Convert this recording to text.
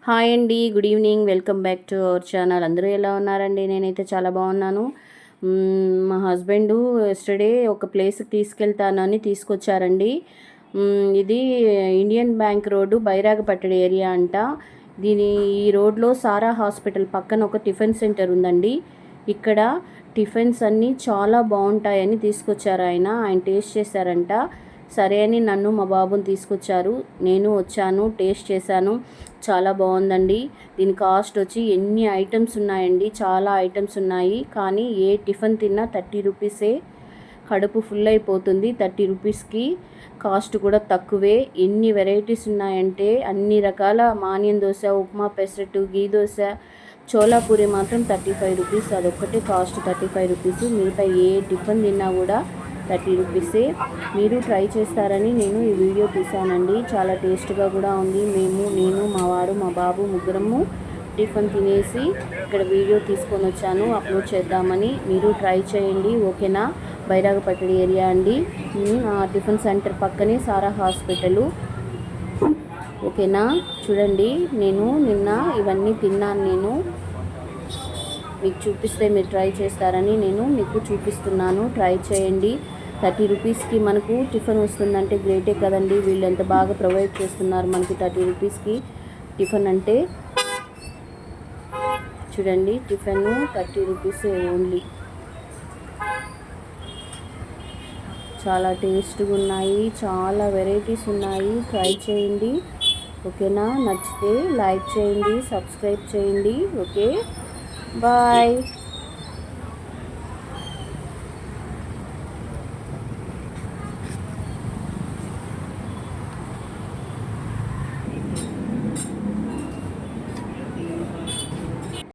Hi అండి, good evening. Welcome back to our channel. అందరూ ఎలా ఉన్నారండి? నేనైతే చాలా బాగున్నాను. మా హస్బెండు ఎస్టర్డే ఒక ప్లేస్కి తీసుకెళ్తానని తీసుకొచ్చారండి. ఇది ఇండియన్ బ్యాంక్ రోడ్డు, బైరాగపట్టడి ఏరియా అంట. ఈ రోడ్లో సారా హాస్పిటల్ పక్కన ఒక టిఫిన్ సెంటర్ ఉందండి. ఇక్కడ టిఫిన్స్ అన్నీ చాలా బాగుంటాయని తీసుకొచ్చారు. ఆయన టేస్ట్ చేశారంట. సరే అని నన్ను మా బాబుని తీసుకొచ్చారు. నేను వచ్చాను, టేస్ట్ చేశాను. చాలా బాగుందండి. దీని కాస్ట్ వచ్చి ఎన్ని ఐటమ్స్ ఉన్నాయండి, చాలా ఐటమ్స్ ఉన్నాయి. కానీ ఏ టిఫిన్ తిన్నా 30 రూపీసే. కడుపు ఫుల్ అయిపోతుంది 30 రూపీస్కి. కాస్ట్ కూడా తక్కువే. ఎన్ని వెరైటీస్ ఉన్నాయంటే అన్ని రకాల ఆనియన్ దోశ, ఉప్మా, పెసరట్టు, గీ దోశ, చోలాపూరి మాత్రం 35 రూపీస్. అదొక్కటే కాస్ట్ 35 రూపీస్. మిగతా ఏ టిఫిన్ తిన్నా కూడా 30 రూపీసే. మీరు ట్రై చేస్తారని నేను ఈ వీడియో తీసానండి. చాలా టేస్ట్గా కూడా ఉంది. నేను మా వారు, మా బాబు ముగ్గురము టిఫిన్ తినేసి ఇక్కడ వీడియో తీసుకొని వచ్చాను, అప్లోడ్ చేద్దామని. మీరు ట్రై చేయండి, ఓకేనా? బైరాగపట్టడి ఏరియా అండి. టిఫిన్ సెంటర్ పక్కనే సారా హాస్పిటలు, ఓకేనా? చూడండి, నేను నిన్న ఇవన్నీ తిన్నాను. నేను మీకు చూపిస్తే మీరు ట్రై చేస్తారని నేను మీకు చూపిస్తున్నాను. ట్రై చేయండి. 30 రూపీస్కి మనకు టిఫిన్ వస్తుందంటే గ్రేటే కదండి. వీళ్ళు ఎంత బాగా ప్రొవైడ్ చేస్తున్నారు మనకి 30 రూపీస్కి టిఫిన్ అంటే. చూడండి, టిఫిన్ 30 రూపీస్ ఓన్లీ. చాలా టేస్ట్గా ఉన్నాయి, చాలా వెరైటీస్ ఉన్నాయి. ట్రై చేయండి, ఓకేనా? నచ్చితే లైక్ చేయండి, సబ్స్క్రైబ్ చేయండి. Okay, bye.